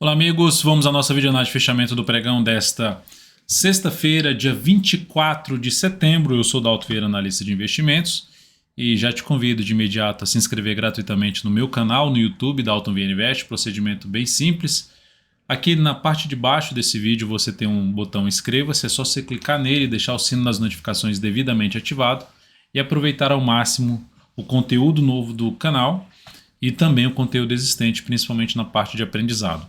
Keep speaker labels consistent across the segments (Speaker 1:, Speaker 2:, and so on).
Speaker 1: Olá amigos, vamos à nossa videoanálise de fechamento do pregão desta sexta-feira, dia 24 de setembro. Eu sou Dalton Vieira, analista de investimentos, e já te convido de imediato a se inscrever gratuitamente no meu canal no YouTube, Dalton Vieira Invest, procedimento bem simples. Aqui na parte de baixo desse vídeo você tem um botão inscreva-se, é só você clicar nele e deixar o sino das notificações devidamente ativado e aproveitar ao máximo o conteúdo novo do canal e também o conteúdo existente, principalmente na parte de aprendizado.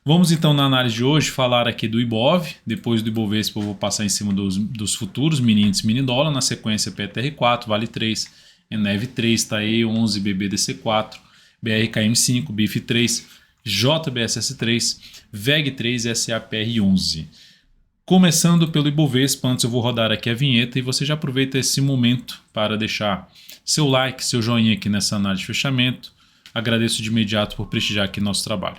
Speaker 1: Vamos então na análise de hoje falar aqui do Ibov, depois do Ibovespa eu vou passar em cima dos futuros, mini índice, mini dólar, na sequência PTR4, Vale 3, Enev 3, TAE 11, BBDC4, BRKM5, BIF3, JBSS3, VEG3 e SAPR11. Começando pelo Ibovespa, antes eu vou rodar aqui a vinheta e você já aproveita esse momento para deixar seu like, seu joinha aqui nessa análise de fechamento. Agradeço de imediato por prestigiar aqui nosso trabalho.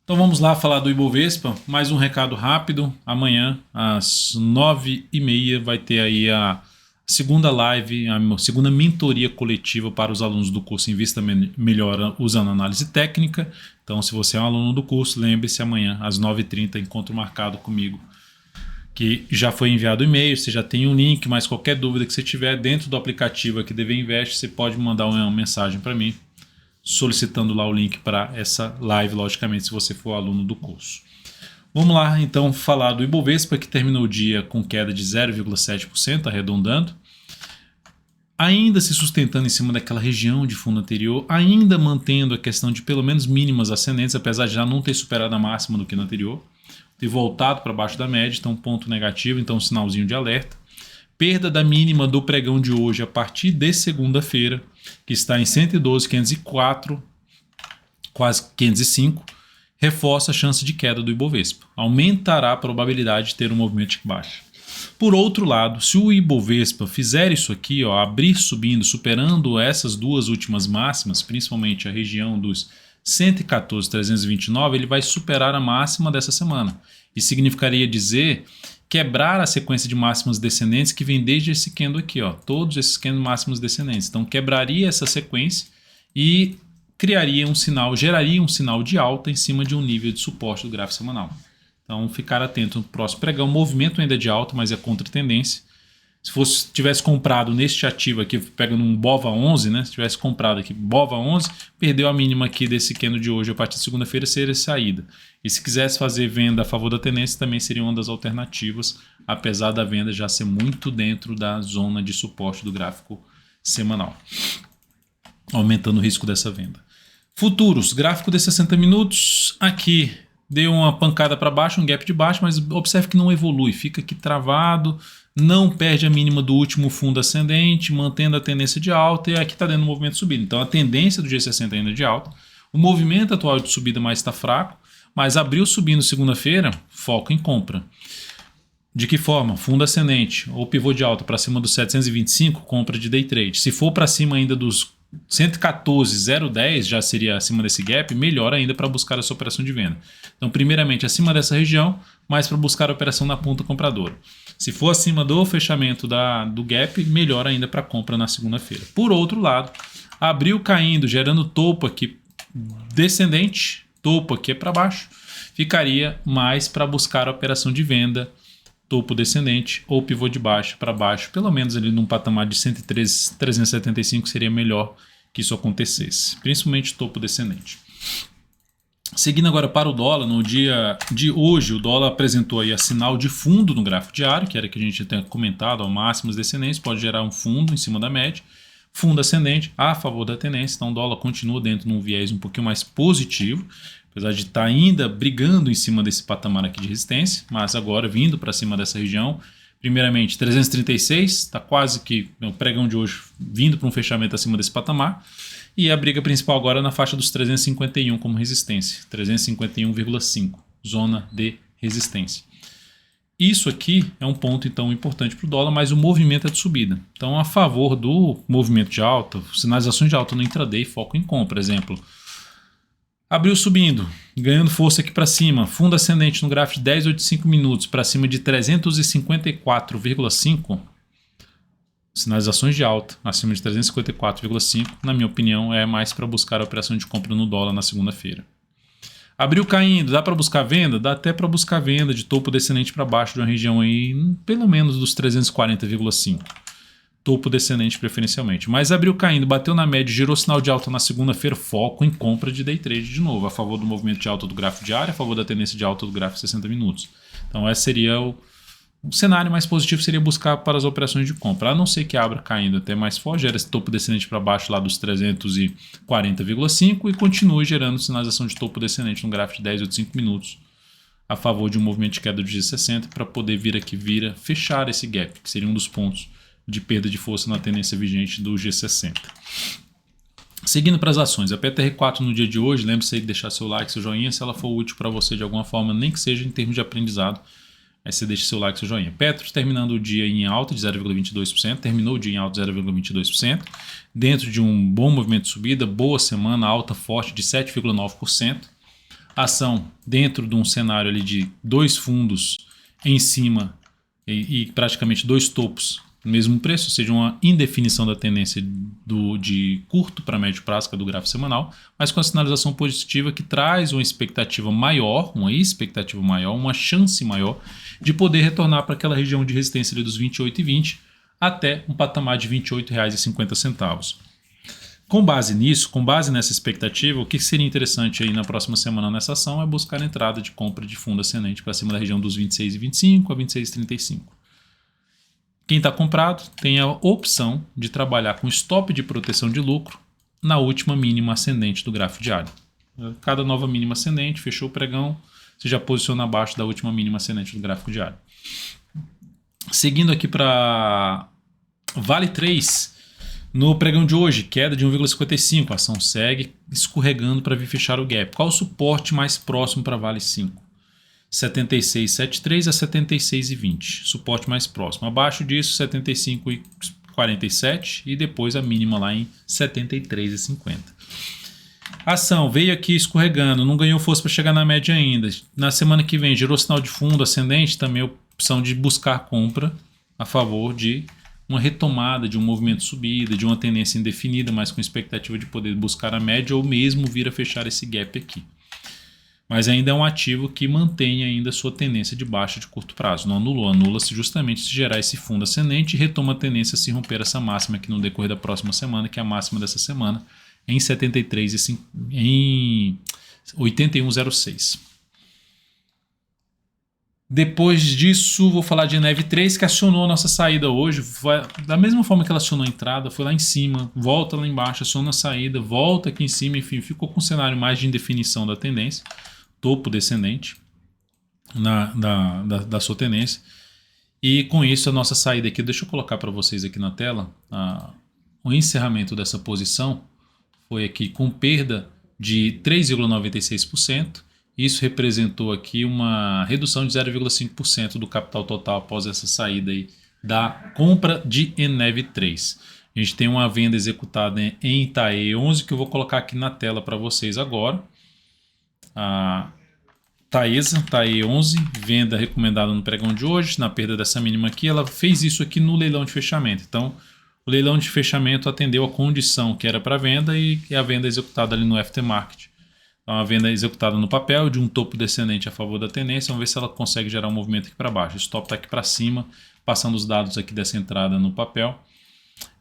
Speaker 1: Então vamos lá falar do Ibovespa, mais um recado rápido. Amanhã às 9h30 vai ter aí a segunda live, a segunda mentoria coletiva para os alunos do curso Invista Melhor usando análise técnica. Então se você é um aluno do curso, lembre-se, amanhã às 9h30 encontro marcado comigo, que já foi enviado o e-mail, você já tem um link, mas qualquer dúvida que você tiver dentro do aplicativo aqui DV Invest, você pode mandar uma mensagem para mim, solicitando lá o link para essa live, logicamente, se você for aluno do curso. Vamos lá, então, falar do Ibovespa, que terminou o dia com queda de 0,7%, arredondando, ainda se sustentando em cima daquela região de fundo anterior, ainda mantendo a questão de pelo menos mínimas ascendentes, apesar de já não ter superado a máxima do que no anterior, ter voltado para baixo da média, então ponto negativo, então um sinalzinho de alerta. Perda da mínima do pregão de hoje a partir de segunda-feira, que está em 112.504, quase 505, reforça a chance de queda do Ibovespa. Aumentará a probabilidade de ter um movimento de baixa. Por outro lado, se o Ibovespa fizer isso aqui, ó, abrir subindo, superando essas duas últimas máximas, principalmente a região dos 114.329, ele vai superar a máxima dessa semana. Isso significaria dizer quebrar a sequência de máximas descendentes que vem desde esse candle aqui, ó, todos esses candles máximos descendentes. Então quebraria essa sequência e criaria um sinal, geraria um sinal de alta em cima de um nível de suporte do gráfico semanal. Então ficar atento no próximo pregão, movimento ainda de alta, mas é contra tendência. Se tivesse comprado neste ativo aqui, pegando um BOVA11, né? Se tivesse comprado aqui BOVA11, perdeu a mínima aqui desse candle de hoje, a partir de segunda-feira seria saída. E se quisesse fazer venda a favor da tendência, também seria uma das alternativas, apesar da venda já ser muito dentro da zona de suporte do gráfico semanal, aumentando o risco dessa venda. Futuros, gráfico de 60 minutos, aqui deu uma pancada para baixo, um gap de baixo, mas observe que não evolui, fica aqui travado, não perde a mínima do último fundo ascendente, mantendo a tendência de alta, e aqui está dando um movimento de subida. Então a tendência do G60 ainda é de alta, o movimento atual de subida mais está fraco, mas abriu subindo segunda-feira, foco em compra. De que forma? Fundo ascendente ou pivô de alta para cima dos 725, compra de day trade. Se for para cima ainda dos 114,010, já seria acima desse gap, melhor ainda para buscar essa operação de venda. Então, primeiramente, acima dessa região, mais para buscar a operação na ponta compradora. Se for acima do fechamento do gap, melhor ainda para compra na segunda-feira. Por outro lado, abriu caindo, gerando topo aqui descendente, topo aqui é para baixo, ficaria mais para buscar a operação de venda, topo descendente ou pivô de baixo para baixo, pelo menos ali num patamar de 113.375 seria melhor que isso acontecesse, principalmente topo descendente. Seguindo agora para o dólar, no dia de hoje o dólar apresentou aí a sinal de fundo no gráfico diário, que era que a gente tinha comentado, ao máximos descendentes, pode gerar um fundo em cima da média, fundo ascendente a favor da tendência, então o dólar continua dentro de um viés um pouquinho mais positivo, apesar de estar ainda brigando em cima desse patamar aqui de resistência, mas agora vindo para cima dessa região, primeiramente 336, está quase que o pregão de hoje vindo para um fechamento acima desse patamar, e a briga principal agora na faixa dos 351 como resistência, 351,5, zona de resistência. Isso aqui é um ponto então importante para o dólar, mas o movimento é de subida. Então a favor do movimento de alta, sinalizações de alta no intraday, foco em compra, exemplo. Abriu subindo, ganhando força aqui para cima. Fundo ascendente no gráfico de 10 ou de 5 minutos para cima de 354,5. Sinalizações de alta acima de 354,5. Na minha opinião, é mais para buscar a operação de compra no dólar na segunda-feira. Abriu caindo, dá para buscar venda? Dá até para buscar venda de topo descendente para baixo de uma região aí, pelo menos dos 340,5. Topo descendente preferencialmente. Mas abriu caindo, bateu na média, girou sinal de alta na segunda-feira, foco em compra de day trade de novo, a favor do movimento de alta do gráfico diário, a favor da tendência de alta do gráfico 60 minutos. Então esse seria o cenário mais positivo, seria buscar para as operações de compra, a não ser que abra caindo até mais forte, gera esse topo descendente para baixo lá dos 340,5 e continue gerando sinalização de topo descendente no gráfico de 10 ou de 5 minutos a favor de um movimento de queda do G60 para poder vir aqui, fechar esse gap, que seria um dos pontos de perda de força na tendência vigente do G60. Seguindo para as ações, a PTR4 no dia de hoje, lembre-se aí de deixar seu like, seu joinha, se ela for útil para você de alguma forma, nem que seja em termos de aprendizado, aí você deixa seu like, seu joinha. Petros terminando o dia em alta de 0,22%, terminou o dia em alta de 0,22%, dentro de um bom movimento de subida, boa semana, alta forte de 7,9%. Ação dentro de um cenário ali de dois fundos em cima e praticamente dois topos no mesmo preço, ou seja, uma indefinição da tendência de curto para médio prazo, que é do gráfico semanal, mas com a sinalização positiva que traz uma expectativa maior, uma chance maior de poder retornar para aquela região de resistência ali dos 28,20 até um patamar de R$ 28,50. Com base nisso, com base nessa expectativa, o que seria interessante aí na próxima semana nessa ação é buscar a entrada de compra de fundo ascendente para cima da região dos 26,25 a 26,35. Quem está comprado tem a opção de trabalhar com stop de proteção de lucro na última mínima ascendente do gráfico diário. Cada nova mínima ascendente, fechou o pregão, você já posiciona abaixo da última mínima ascendente do gráfico diário. Seguindo aqui para Vale 3, no pregão de hoje, queda de 1,55, a ação segue escorregando para vir fechar o gap. Qual o suporte mais próximo para Vale 5? 76,73 a 76,20, suporte mais próximo. Abaixo disso, 75,47 e depois a mínima lá em 73,50. A ação veio aqui escorregando, não ganhou força para chegar na média ainda. Na semana que vem gerou sinal de fundo ascendente, também a opção de buscar compra a favor de uma retomada de um movimento de subida, de uma tendência indefinida, mas com expectativa de poder buscar a média ou mesmo vir a fechar esse gap aqui. Mas ainda é um ativo que mantém ainda sua tendência de baixa de curto prazo. Não anulou, anula-se justamente se gerar esse fundo ascendente e retoma a tendência se romper essa máxima aqui no decorrer da próxima semana, que é a máxima dessa semana, em 81,06. Depois disso, vou falar de NEV3, que acionou a nossa saída hoje. Da mesma forma que ela acionou a entrada, foi lá em cima, volta lá embaixo, aciona a saída, volta aqui em cima, enfim, ficou com um cenário mais de indefinição da tendência. Topo descendente da sua tendência. E com isso a nossa saída aqui, deixa eu colocar para vocês aqui na tela, o encerramento dessa posição foi aqui com perda de 3,96%. Isso representou aqui uma redução de 0,5% do capital total após essa saída aí da compra de NEV3. A gente tem uma venda executada em TAE11 que eu vou colocar aqui na tela para vocês agora. A Taesa, TAE11, venda recomendada no pregão de hoje, na perda dessa mínima aqui, ela fez isso aqui no leilão de fechamento. Então, o leilão de fechamento atendeu a condição que era para venda e a venda executada ali no aftermarket. Então, a venda executada no papel de um topo descendente a favor da tendência. Vamos ver se ela consegue gerar um movimento aqui para baixo. O stop está aqui para cima, passando os dados aqui dessa entrada no papel.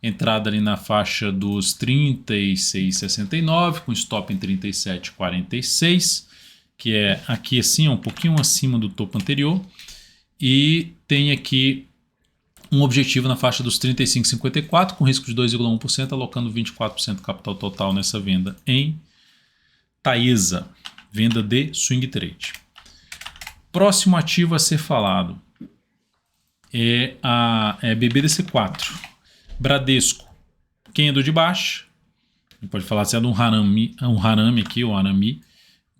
Speaker 1: Entrada ali na faixa dos 36,69, com stop em 37,46, que é aqui assim, um pouquinho acima do topo anterior. E tem aqui um objetivo na faixa dos 35,54, com risco de 2,1%, alocando 24% do capital total nessa venda em Taesa, venda de swing trade. Próximo ativo a ser falado é BBDC4. Bradesco, candle de baixa, a gente pode falar se é de um harami aqui, ou arami,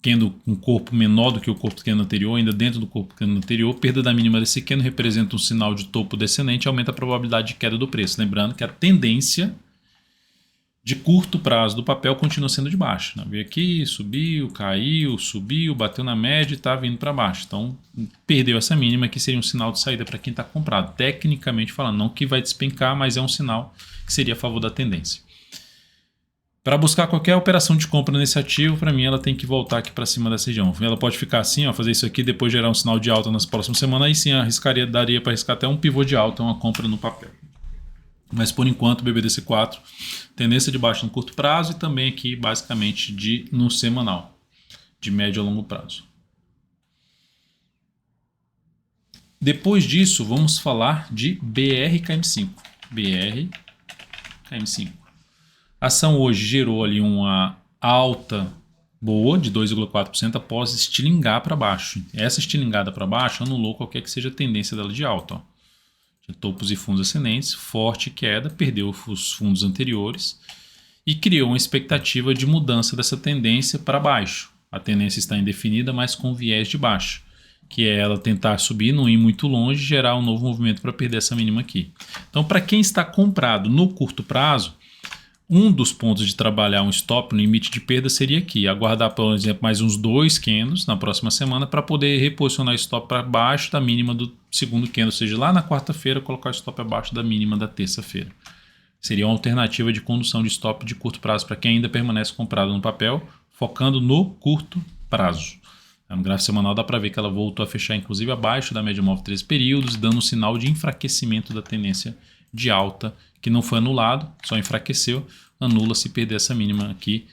Speaker 1: candle com corpo menor do que o corpo do candle anterior, ainda dentro do corpo do candle anterior, perda da mínima desse candle representa um sinal de topo descendente e aumenta a probabilidade de queda do preço. Lembrando que a tendência de curto prazo do papel continua sendo de baixo. Né? Veio aqui, subiu, caiu, subiu, bateu na média e está vindo para baixo. Então, perdeu essa mínima, que seria um sinal de saída para quem está comprado. Tecnicamente falando, não que vai despencar, mas é um sinal que seria a favor da tendência. Para buscar qualquer operação de compra nesse ativo, para mim ela tem que voltar aqui para cima dessa região. Ela pode ficar assim, ó, fazer isso aqui, depois gerar um sinal de alta nas próximas semanas, aí sim daria para arriscar até um pivô de alta, uma compra no papel. Mas por enquanto, BBDC4, tendência de baixa no curto prazo e também aqui basicamente no semanal, de médio a longo prazo. Depois disso, vamos falar de BRKM5. BRKM5. A ação hoje gerou ali uma alta boa de 2,4% após estilingar para baixo. Essa estilingada para baixo anulou qualquer que seja a tendência dela de alta. Ó. Topos e fundos ascendentes, forte queda, perdeu os fundos anteriores e criou uma expectativa de mudança dessa tendência para baixo. A tendência está indefinida, mas com viés de baixo, que é ela tentar subir, não ir muito longe, gerar um novo movimento para perder essa mínima aqui. Então, para quem está comprado no curto prazo, um dos pontos de trabalhar um stop, um limite de perda, seria aqui. Aguardar, por exemplo, mais uns 2 candles na próxima semana para poder reposicionar o stop para baixo da mínima do segundo candle. Ou seja, lá na quarta-feira colocar o stop abaixo da mínima da terça-feira. Seria uma alternativa de condução de stop de curto prazo para quem ainda permanece comprado no papel, focando no curto prazo. No gráfico semanal dá para ver que ela voltou a fechar inclusive abaixo da média móvel 13 períodos, dando um sinal de enfraquecimento da tendência de alta, que não foi anulado, só enfraqueceu, anula se perder essa mínima aqui,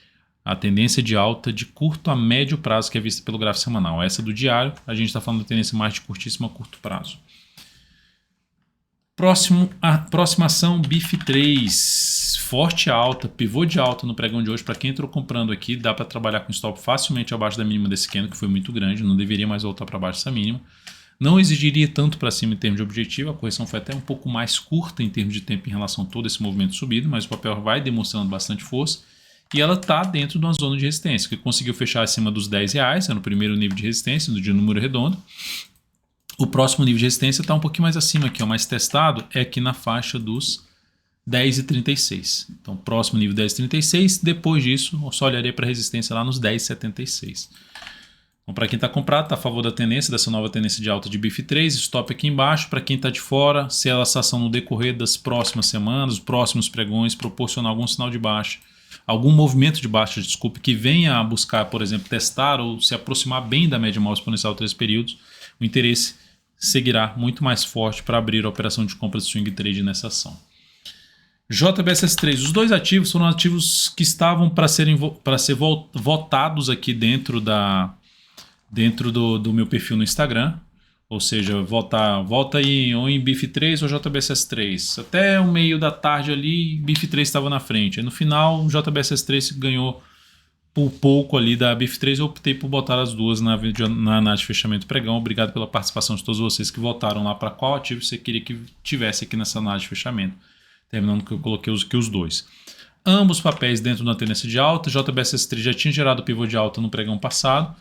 Speaker 1: a tendência de alta de curto a médio prazo que é vista pelo gráfico semanal. Essa do diário, a gente está falando da tendência mais de curtíssimo a curto prazo. Próxima ação, BIF3, forte alta, pivô de alta no pregão de hoje. Para quem entrou comprando aqui, dá para trabalhar com stop facilmente abaixo da mínima desse candle, que foi muito grande, não deveria mais voltar para baixo dessa mínima. Não exigiria tanto para cima em termos de objetivo, a correção foi até um pouco mais curta em termos de tempo em relação a todo esse movimento subido, mas o papel vai demonstrando bastante força e ela está dentro de uma zona de resistência, que conseguiu fechar acima dos R$10, é no primeiro nível de resistência, no dia número redondo. O próximo nível de resistência está um pouquinho mais acima aqui, o mais testado é aqui na faixa dos 10,36. Então, próximo nível 10,36, depois disso, eu só olharia para a resistência lá nos 10,76. Então, para quem está comprado, está a favor da tendência, dessa nova tendência de alta de BIF3, stop aqui embaixo. Para quem está de fora, se essa ação no decorrer das próximas semanas, os próximos pregões, proporcionar algum sinal de baixa, algum movimento de baixa, desculpe, que venha a buscar, por exemplo, testar ou se aproximar bem da média móvel exponencial 3 períodos, o interesse seguirá muito mais forte para abrir a operação de compra de swing trade nessa ação. JBSS3, os dois ativos foram ativos que estavam para ser votados aqui dentro do meu perfil no Instagram, ou seja, volta aí ou em BIF3 ou JBSS3. Até o meio da tarde ali, BIF3 estava na frente. Aí no final, o JBSS3 ganhou por pouco ali da BIF3. Eu optei por botar as duas na análise de fechamento pregão. Obrigado pela participação de todos vocês que votaram lá para qual ativo você queria que tivesse aqui nessa análise de fechamento. Terminando que eu coloquei os dois. Ambos papéis dentro da tendência de alta. JBSS3 já tinha gerado pivô de alta no pregão passado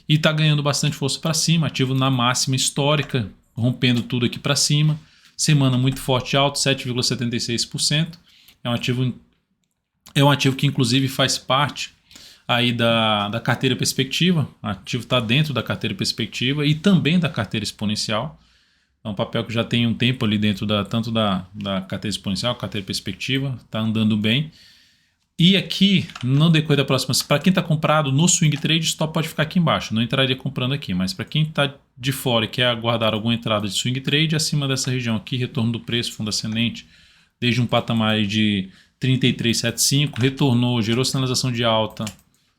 Speaker 1: e está ganhando bastante força para cima, ativo na máxima histórica, rompendo tudo aqui para cima. Semana muito forte alta, 7,76%. É um ativo que inclusive faz parte aí da carteira perspectiva. O ativo está dentro da carteira perspectiva e também da carteira exponencial. É um papel que já tem um tempo ali dentro tanto da carteira exponencial, carteira perspectiva, está andando bem. E aqui, no decorrer da próxima, para quem está comprado no swing trade, stop pode ficar aqui embaixo, não entraria comprando aqui, mas para quem está de fora e quer aguardar alguma entrada de swing trade, acima dessa região aqui, retorno do preço, fundo ascendente, desde um patamar de 33,75, retornou, gerou sinalização de alta,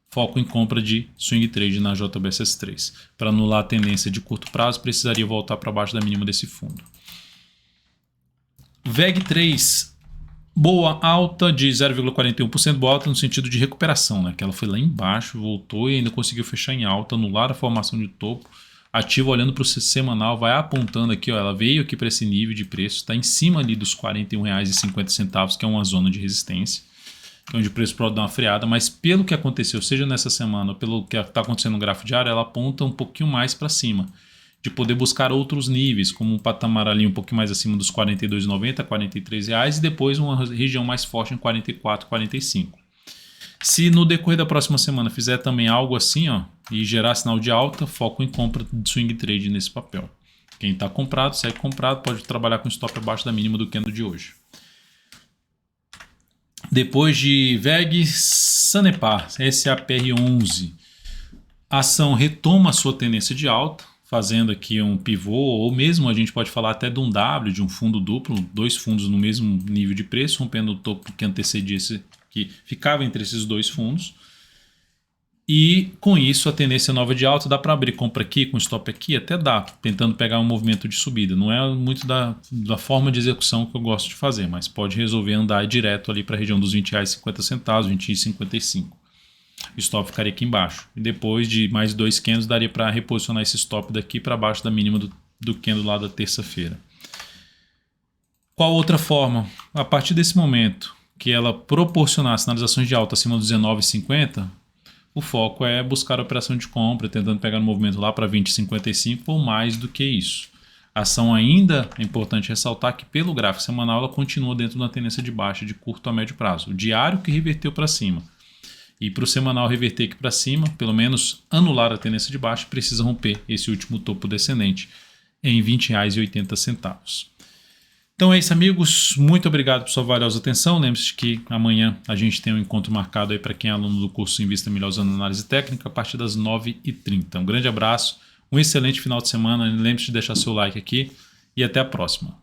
Speaker 1: foco em compra de swing trade na JBSS3. Para anular a tendência de curto prazo, precisaria voltar para baixo da mínima desse fundo. VEG3, boa alta de 0,41%, boa alta no sentido de recuperação, né? Que ela foi lá embaixo, voltou e ainda conseguiu fechar em alta, anular a formação de topo. Ativo olhando para o semanal, vai apontando aqui, ó, ela veio aqui para esse nível de preço, está em cima ali dos R$ 41,50, que é uma zona de resistência, que é onde o preço pode dar uma freada, mas pelo que aconteceu, seja nessa semana ou pelo que está acontecendo no gráfico diário, ela aponta um pouquinho mais para cima. de poder buscar outros níveis, como um patamar ali um pouquinho mais acima dos R$ 42,90, R$ 43 reais, e depois uma região mais forte em 44, 45. Se no decorrer da próxima semana fizer também algo assim, ó, e gerar sinal de alta, foco em compra de swing trade nesse papel. Quem está comprado, segue comprado, pode trabalhar com stop abaixo da mínima do candle de hoje. Depois de VEG, Sanepar, SAPR11. A ação retoma a sua tendência de alta, fazendo aqui um pivô, ou mesmo a gente pode falar até de um W, de um fundo duplo, dois fundos no mesmo nível de preço, rompendo o topo que antecedia esse, que ficava entre esses dois fundos. E com isso a tendência nova de alta dá para abrir compra aqui com stop aqui, até dá, tentando pegar um movimento de subida. Não é muito da forma de execução que eu gosto de fazer, mas pode resolver andar direto ali para a região dos R$ 20,50, R$ 20,55. O stop ficaria aqui embaixo. E depois de mais 2 candles daria para reposicionar esse stop daqui para baixo da mínima do candle lá da terça-feira. Qual outra forma? A partir desse momento que ela proporcionar sinalizações de alta acima dos 19,50, o foco é buscar a operação de compra, tentando pegar no movimento lá para 20,55 ou mais do que isso. A ação ainda é importante ressaltar que pelo gráfico semanal ela continua dentro da tendência de baixa de curto a médio prazo. O diário que reverteu para cima. E para o semanal reverter aqui para cima, pelo menos anular a tendência de baixa, precisa romper esse último topo descendente em R$ 20,80. Então é isso, amigos. Muito obrigado por sua valiosa atenção. Lembre-se que amanhã a gente tem um encontro marcado aí para quem é aluno do curso Invista Melhor usando análise técnica a partir das 9h30. Um grande abraço, um excelente final de semana. Lembre-se de deixar seu like aqui e até a próxima.